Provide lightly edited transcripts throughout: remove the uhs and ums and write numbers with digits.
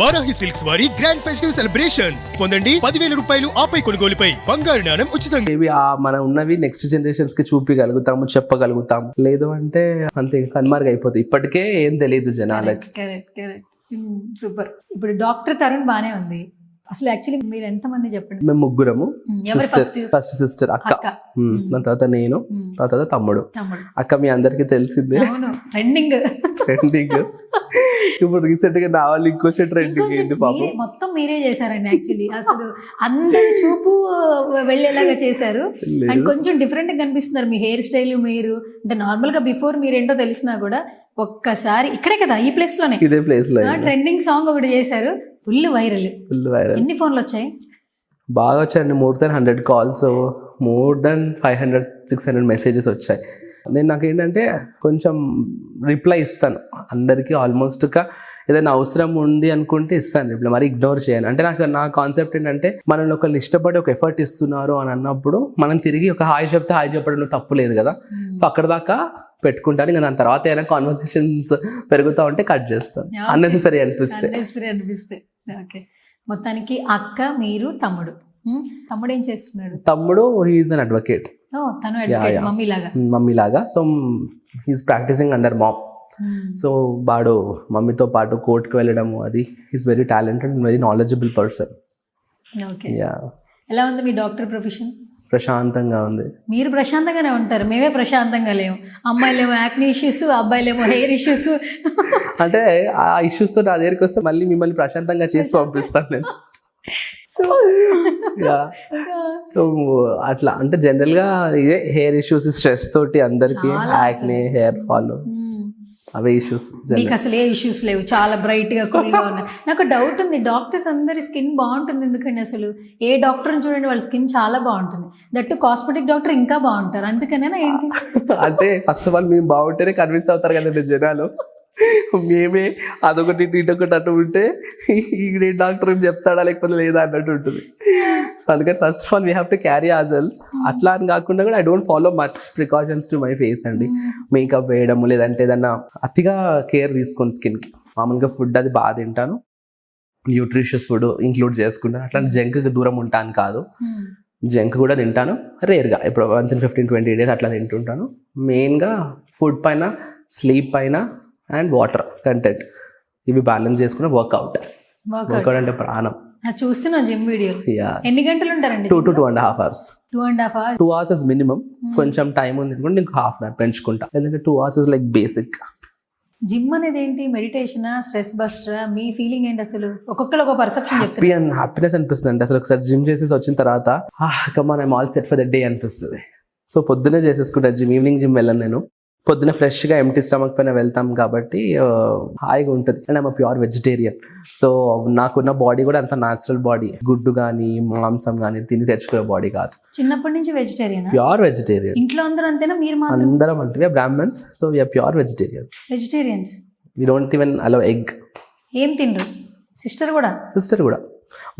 Varahi silks వారి grand festive celebrations పొందండి 10,000 రూపాయలు ఆపై కొనుగోలుపై బంగారు నాణెం ఉచితంగా. మేబీ మనం ఉన్నవి నెక్స్ట్ జనరేషన్స్ కి చూపించగలుగుతాము, చెప్పగలుగుతాము. లేదు అంటే అంతే కన్మార్గ్ అయిపోతుంది. ఇప్పటికే ఏం తెలియదు జనాలకి. సూపర్. ఇప్పుడు డాక్టర్ తరుణ్ బానే ఉంది. అసలు యాక్చువల్లీ మీరు ఎంత మంది చెప్పండి? మేము ముగ్గురము. ఎవరు ఫస్ట్ సిస్టర్ అక్క, దాని తర్వాత నేను, దాని తర్వాత తమ్ముడు. అక్క మీ అందరికి తెలిసిందే, ట్రెండింగ్. ఇప్పుడు రీసెంట్ గా నా వాళ్ళు ఇంకొంచెం ట్రెండింగ్ ఏంటి పాపం, మొత్తం మీరే చేశారండి. యాక్చువల్లీ అసలు అందరి చూపు వెళ్ళేలాగా చేశారు. అండ్ కొంచెం డిఫరెంట్ గా కనిపిస్తున్నారు మీ హెయిర్ స్టైల్. మీరు అంటే నార్మల్ గా బిఫోర్ మీరేంటో తెలిసినా కూడా ఒక్కసారి ఇక్కడే కదా ఈ ప్లేస్ లోనే, ఇదే ప్లేస్ లో ట్రెండింగ్ సాంగ్ ఒకటి చేశారు. Full viral. ఎన్ని ఫోన్లు వచ్చాయి? బాగా వచ్చాయండి. More than 100 calls, more than 500-600 messages వచ్చాయి. నేను నాకేంటంటే కొంచెం రిప్లై ఇస్తాను అందరికీ. ఆల్మోస్ట్గా ఏదైనా అవసరం ఉంది అనుకుంటే ఇస్తాను రిప్లై, మరి ఇగ్నోర్ చేయను. అంటే నా కాన్సెప్ట్ ఏంటంటే మనల్ని ఒకళ్ళు ఇష్టపడి ఒక ఎఫర్ట్ ఇస్తున్నారు అని అన్నప్పుడు మనం తిరిగి ఒక హాయ్ చెప్తే హాయ్ చెప్పడంలో తప్పు లేదు కదా. సో అక్కడ దాకా పెట్టుకుంటాను. ఇంకా దాని తర్వాత ఏదైనా కాన్వర్సేషన్స్ పెరుగుతూ ఉంటే కట్ చేస్తాను, అన్నెసెసరీ అనిపిస్తే. ఓకే, మొత్తానికి అక్క, మీరు, తమ్ముడు. తమ్ముడు ఏం చేస్తున్నాడు? తమ్ముడు హీఈస్ అన్ అడ్వకేట్. తను అడ్వకేట్, మమ్మీ లాగా. So he's practising under mom. So వాడు మమ్మీతో పాటు కోర్టుకు వెళ్ళడము, అది he's very talented and very knowledgeable person. Okay, ఎలా ఉంది మీ డాక్టర్ ప్రొఫెషన్? ప్రశాంతంగా ఉంది. మీరు ప్రశాంతంగానే ఉంటారు, మేమే ప్రశాంతంగా లేము. అమ్మాయిలేమో యాక్ని ఇష్యూస్, అబ్బాయిలేమో హెయిర్ ఇష్యూస్. అంటే ఆ ఇష్యూస్తో నా దగ్గరికి వస్తే మళ్ళీ మిమ్మల్ని ప్రశాంతంగా చేసి పంపిస్తాను నేను. సో అట్లా అంటే జనరల్ గా ఇదే హెయిర్ ఇష్యూస్, స్ట్రెస్ తోటి అందరికి యాక్ని, హెయిర్ ఫాల్, అవే ఇష్యూస్. మీకు అసలు ఏ ఇష్యూస్ లేవు, చాలా బ్రైట్ గా కూల్ గా ఉన్నారు. నాకు డౌట్ ఉంది, డాక్టర్స్ అందరి స్కిన్ బాగుంటుంది ఎందుకండి? అసలు ఏ డాక్టర్ చూడండి వాళ్ళ స్కిన్ చాలా బాగుంటుంది. దట్టు కాస్మెటిక్ డాక్టర్ ఇంకా బాగుంటారు, అందుకనేనా ఏంటి? అంటే ఫస్ట్ ఆఫ్ ఆల్ మేము బాగుంటేనే కన్విన్స్ అవుతారు కదండి జనాలు. మేమే అదొకటి ఇటొకటి అటు ఉంటే ఈ డాక్టర్ ఏం చెప్తాడా లేకపోతే లేదా అన్నట్టు ఉంటుంది. సో అందుకని first of all we have to carry అవర్సెల్వ్స్. అట్లా అని కాకుండా కూడా I don't follow much precautions to my face అండి. మేకప్ వేయడము, లేదంటే ఏదన్నా అతిగా కేర్ తీసుకొని స్కిన్కి. మామూలుగా ఫుడ్ అది బాగా తింటాను, న్యూట్రిషియస్ ఫుడ్ ఇంక్లూడ్ చేసుకుంటాను. అట్లాంటి జంక్కి దూరం ఉంటాను కాదు. జంక్ కూడా తింటాను రేర్గా, ఇప్పుడు వన్స్ ఇన్ 15-20 days అట్లా తింటుంటాను. మెయిన్గా ఫుడ్ పైన, స్లీప్ పైన అండ్ వాటర్ కంటెంట్, ఇవి బ్యాలెన్స్ చేసుకుని వర్కౌట్ అంటే ప్రాణం. చూస్తున్నా జిమ్ వీడియోలు. ఎన్ని గంటలు ఉంటారండి? 2 to 2.5 hours. 2.5 hours. 2 hours is minimum. కొంచెం టైం ఉంది అనుకుంటే ఇంకో హాఫ్ అన్ అవర్ పెంచుకుంటా. ఎందుకంటే 2 hours is like basic. Gym అనేది ఏంటి? మెడిటేషనా, స్ట్రెస్ బస్టరా? మీ ఫీలింగ్ ఏంటి అసలు? ఒక్కొక్కరు ఒక పర్సెప్షన్ చెప్తారు. హ్యాపీనెస్ అనిపిస్తుంది అంటే అసలు ఒకసారి జిమ్ చేసేసి వచ్చిన తర్వాత come on I'm all set for the day అనిపిస్తుంది. సో పొద్దునే చేసేసుకుంటా జిమ్. ఈవినింగ్ జిమ్ వెళ్ళను నేను. పొద్దున ఫ్రెష్గా ఎంటీ స్టమక్ పైన వెళ్తాం కాబట్టి హాయిగా ఉంటుంది. And I'm pure vegetarian. So నాకున్న బాడీ కూడా అంత న్యాచురల్ బాడీ, గుడ్డు కానీ మాంసం కానీ తిని తెచ్చుకునే బాడీ కాదు. చిన్నప్పటి నుంచి వెజిటేరియన్? Pure vegetarian. ఇంట్లో అందరూ అంతేనా? మీరు మాత్రం? అందరం అంటే we are Brahmins, so we are pure vegetarians. We don't even allow egg. ఏం తిండ్రు? సిస్టర్ కూడా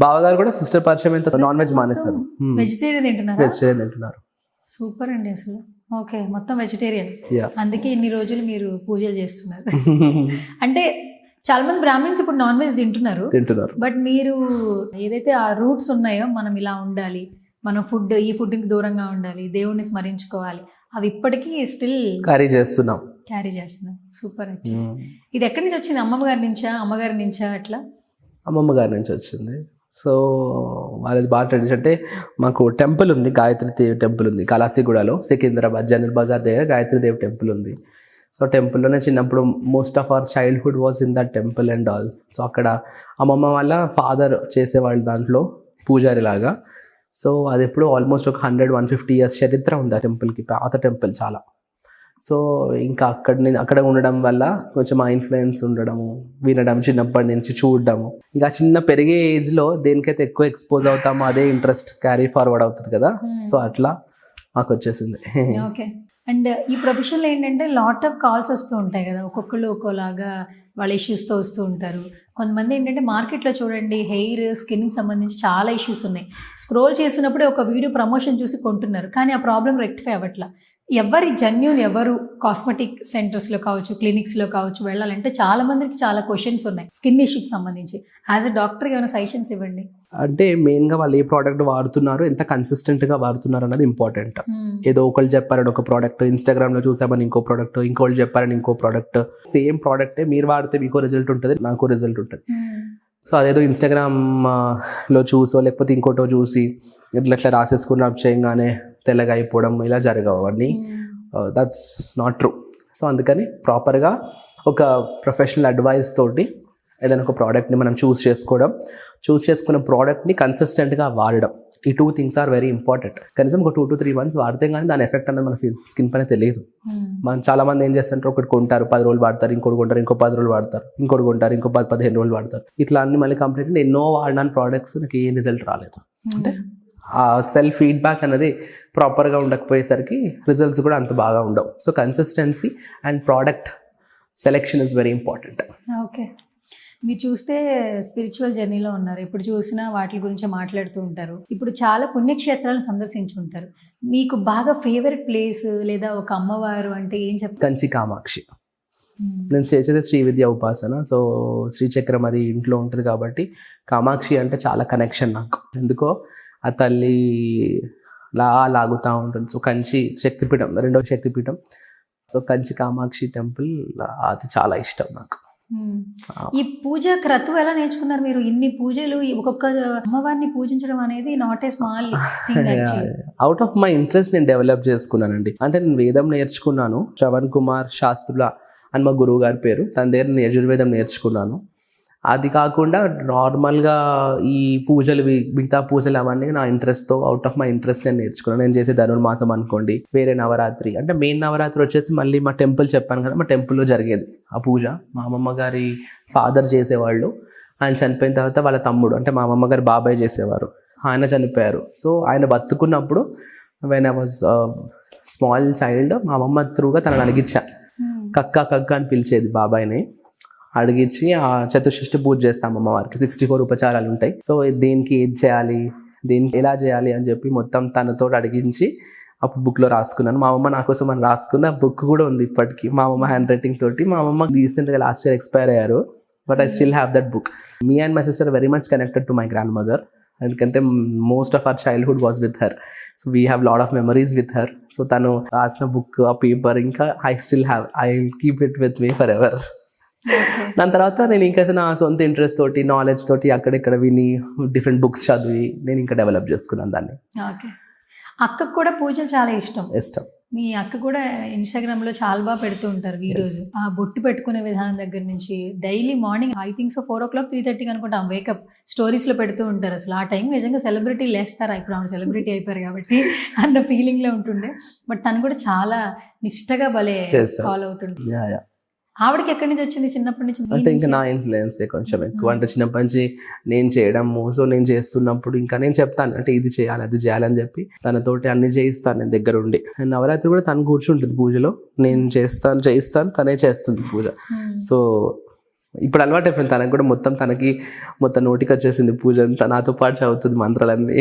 బావగారు కూడా సిస్టర్ పరిచయం ఎంత నాన్ వెజ్ మానేస్తారు, వెజిటేరియన్ తింటున్నారు. సూపర్ అండి అసలు. ఓకే, మొత్తం వెజిటేరియన్. అందుకే ఇన్ని రోజులు మీరు పూజలు చేస్తున్నారు. అంటే చాలా మంది బ్రాహ్మణ్స్ ఇప్పుడు నాన్ వెజ్ తింటున్నారు. బట్ మీరు ఏదైతే ఆ రూట్స్ ఉన్నాయో, మనం ఇలా ఉండాలి, మనం ఈ ఫుడ్కి దూరంగా ఉండాలి, దేవుణ్ణి స్మరించుకోవాలి, అవి ఇప్పటికీ స్టిల్ క్యారీ చేస్తున్నాం. సూపర్. ఇది ఎక్కడి నుంచి వచ్చింది? అమ్మగారి నుంచా అట్లా? అమ్మమ్మ గారి నుంచి వచ్చింది. సో వాళ్ళది బాగా ట్రెడిషన్. అంటే మాకు టెంపుల్ ఉంది, గాయత్రి దేవి టెంపుల్ ఉంది కలాసిగూడలో, సికింద్రాబాద్ జనరల్ బజార్ దగ్గర గాయత్రి దేవి టెంపుల్ ఉంది. సో టెంపుల్లోనే చిన్నప్పుడు most of our childhood was in that temple and all. So అక్కడ అమ్మమ్మ వాళ్ళ ఫాదర్ చేసేవాళ్ళు దాంట్లో పూజారి లాగా. సో అది ఎప్పుడు ఆల్మోస్ట్ ఒక 100-150 years చరిత్ర ఉంది ఆ టెంపుల్కి, పాత టెంపుల్ చాలా. సో ఇంకా అక్కడ ఉండడం వల్ల కొంచెం ఆ ఇన్ఫ్లుయెన్స్ ఉండడము, వినడం, చిన్నప్పటి నుంచి చూడడము. ఇంకా చిన్న పెరిగే ఏజ్లో దేనికైతే ఎక్కువ ఎక్స్పోజ్ అవుతామో అదే ఇంట్రెస్ట్ క్యారీ ఫార్వర్డ్ అవుతుంది కదా. సో అట్లా మాకు వచ్చేసింది. ఓకే. అండ్ ఈ ప్రొఫెషన్లో ఏంటంటే లాట్ ఆఫ్ కాల్స్ వస్తూ ఉంటాయి కదా, ఒక్కొక్కరు ఒక్కోలాగా వాళ్ళ ఇష్యూస్తో వస్తూ ఉంటారు. కొంతమంది ఏంటంటే మార్కెట్లో చూడండి హెయిర్ స్కిన్కి సంబంధించి చాలా ఇష్యూస్ ఉన్నాయి. స్క్రోల్ చేసినప్పుడే ఒక వీడియో ప్రమోషన్ చూసి కొంటున్నారు, కానీ ఆ ప్రాబ్లం రెక్టిఫై అవ్వట్లా. ఎవరి జెన్యూన్ ఎవరు కాస్మెటిక్ సెంటర్స్లో కావచ్చు, క్లినిక్స్లో కావచ్చు వెళ్ళాలంటే చాలా మందికి చాలా క్వశ్చన్స్ ఉన్నాయి స్కిన్ ఇష్యూకి సంబంధించి. యాజ్ ఎ డాక్టర్ ఏమైనా సజెషన్స్ ఇవ్వండి. అంటే మెయిన్గా వాళ్ళు ఏ ప్రోడక్ట్ వాడుతున్నారు, ఎంత కన్సిస్టెంట్గా వాడుతున్నారు అన్నది ఇంపార్టెంట్. ఏదో ఒకళ్ళు చెప్పారని ఒక ప్రోడక్ట్, ఇన్స్టాగ్రామ్లో చూసామని ఇంకో ప్రోడక్ట్, ఇంకోళ్ళు చెప్పారని ఇంకో ప్రోడక్ట్, సేమ్ ప్రోడక్టే మీరు వాడితే మీకు రిజల్ట్ ఉంటుంది, నాకు రిజల్ట్ ఉంటుంది. సో అదేదో ఇన్స్టాగ్రామ్లో చూసో లేకపోతే ఇంకోటో చూసి ఇట్లా రాసేసుకుని రబ్ చేయగానే తెల్లగా అయిపోవడం ఇలా జరగవు అవన్నీ. That's not true. సో అందుకని ప్రాపర్గా ఒక ప్రొఫెషనల్ అడ్వైస్ తోటి ఏదైనా ఒక ప్రోడక్ట్ని మనం చూస్ చేసుకున్న ప్రోడక్ట్ని కన్సిస్టెంట్గా వాడడం, ఈ 2 things ఆర్ వెరీ ఇంపార్టెంట్. కనీసం ఒక 2 to 3 months వాడితే కానీ దాని ఎఫెక్ట్ అనేది మన స్కిన్ పైన తెలియదు. మనం చాలా మంది ఏం చేస్తుంటారు, ఒకటి కొంటారు 10 రోజులు వాడతారు, ఇంకోటి కొంటారు ఇంకో 10 రోజులు వాడతారు, ఇంకోటి కొంటారు ఇంకో 10-15 రోజులు వాడతారు. ఇట్లా అన్ని మళ్ళీ కంప్లీట్ ఎన్నో వాడిన ప్రోడక్ట్స్ నాకు ఏం రిజల్ట్ రాలేదు. అంటే ఆ సెల్ఫ్ ఫీడ్బ్యాక్ అనేది ప్రాపర్గా ఉండకపోయేసరికి రిజల్ట్స్ కూడా అంత బాగా ఉండవు. So consistency and product selection is very important. Okay, మీరు చూస్తే స్పిరిచువల్ జర్నీలో ఉన్నారు, ఇప్పుడు చూసినా వాటి గురించి మాట్లాడుతూ ఉంటారు. ఇప్పుడు చాలా పుణ్యక్షేత్రాలను సందర్శించుంటారు. మీకు బాగా ఫేవరెట్ ప్లేస్ లేదా ఒక అమ్మవారు అంటే ఏం చెప్తారు? కంచి కామాక్షి. నేను చేసేది శ్రీ విద్యా ఉపాసన. సో శ్రీచక్రం అది ఇంట్లో ఉంటుంది కాబట్టి కామాక్షి అంటే చాలా కనెక్షన్ నాకు. ఎందుకో ఆ తల్లి లాగుతూ ఉంటుంది. సో కంచి శక్తిపీఠం, 2వ శక్తిపీఠం. సో కంచి కామాక్షి టెంపుల్ అది చాలా ఇష్టం నాకు. ఈ పూజ క్రతువు ఎలా నేర్చుకున్నారు మీరు? ఇన్ని పూజలు, ఒక్కొక్క అమ్మవారిని పూజించడం అనేది not a small thing actually. Out of my interest నేను డెవలప్ చేసుకున్నానండి. అంటే నేను వేదం నేర్చుకున్నాను, శ్రవణ్ కుమార్ శాస్త్రుల అని మా గురువు గారి పేరు, తన దగ్గర నేను యజుర్వేదం నేర్చుకున్నాను. అది కాకుండా నార్మల్గా ఈ పూజలు, మిగతా పూజలు అవన్నీ నా ఇంట్రెస్ట్తో, అవుట్ ఆఫ్ మై ఇంట్రెస్ట్ నేను నేర్చుకున్నాను. నేను చేసే ధనుర్మాసం అనుకోండి, వేరే నవరాత్రి అంటే మెయిన్ నవరాత్రి వచ్చేసి మళ్ళీ మా టెంపుల్ చెప్పాను కదా, మా టెంపుల్లో జరిగేది ఆ పూజ. మా అమ్మమ్మ గారి ఫాదర్ చేసేవాళ్ళు, ఆయన చనిపోయిన తర్వాత వాళ్ళ తమ్ముడు అంటే మా అమ్మమ్మ గారి బాబాయ్ చేసేవారు, ఆయన చనిపోయారు. సో ఆయన బతుకున్నప్పుడు when I was small child మా అమ్మమ్మ త్రూగా తనని అడిగించా, కక్క కక్క అని పిలిచేది బాబాయ్ని. అడిగించి ఆ చతుషష్ఠి పూజ చేస్తాం అమ్మవారికి, 64 ఉపచారాలు ఉంటాయి. సో దేనికి ఏది చేయాలి, దేనికి ఎలా చేయాలి అని చెప్పి మొత్తం తనతో అడిగించి అప్పుడు బుక్లో రాసుకున్నాను. మా అమ్మ నా కోసం అని రాసుకుంది, ఆ బుక్ కూడా ఉంది ఇప్పటికీ మా అమ్మ హ్యాండ్ రైటింగ్ తోటి. మా అమ్మ రీసెంట్గా లాస్ట్ ఇయర్ ఎక్స్పైర్ అయ్యారు, but I still have that book. Me and my sister very much connected to my grandmother, ఎందుకంటే most of our childhood was with her. So we have lot of memories with her. So తను రాసిన book, ఆ paper ఇంకా I still have, I will keep it with me forever. దాని తర్వాత నేను ఇంకా నా సొంత ఇంట్రెస్ట్ తోటి, నాలెడ్జ్ తోటి అక్కడిక్కడ విని డిఫరెంట్ బుక్స్ చదివి నేను ఇంకా డెవలప్ చేసుకున్నాను దాన్ని. ఓకే, అక్కకు కూడా పూజలు చాలా ఇష్టం. మీ అక్క కూడా ఇన్స్టాగ్రామ్ లో చాలా బాగా పెడుతూ ఉంటారు వీడియోస్. ఆ బొట్టు పెట్టుకునే విధానం దగ్గర నుంచి daily morning I think so 4 o'clock 3:30 అనుకుంటా వేకప్ స్టోరీస్ లో పెడుతూ ఉంటారు. అసలు ఆ టైం నిజంగా సెలబ్రిటీ లేస్తారా? ఇప్పుడు ఆవిడ సెలబ్రిటీ అయిపోయారు కాబట్టి అన్న ఫీలింగ్ లో ఉంటుండే. బట్ తను కూడా చాలా నిష్టగా భలే ఫాలో అవుతుంటుంది. ఆవిడకి ఎక్కడి నుంచి వచ్చింది చిన్నప్పటి నుంచి? అంటే ఇంకా నా ఇన్ఫ్లుయెన్సే కొంచెం ఎక్కువ. అంటే చిన్నప్పటి నుంచి నేను చేయడము, సో నేను చేస్తున్నప్పుడు ఇంకా నేను చెప్తాను అంటే ఇది చేయాలి అది చేయాలని చెప్పి తనతోటి అన్ని చేయిస్తాను నేను దగ్గర ఉండి. నవరాత్రి కూడా తను కూర్చుంటుంది పూజలో, నేను చేయిస్తాను తనే చేస్తుంది పూజ. సో ఇప్పుడు అలవాటు అయిపోయింది తనకు కూడా, మొత్తం నోటికి వచ్చేసింది పూజ అంతా, నాతో పాటు చదువుతుంది మంత్రాలన్నీ.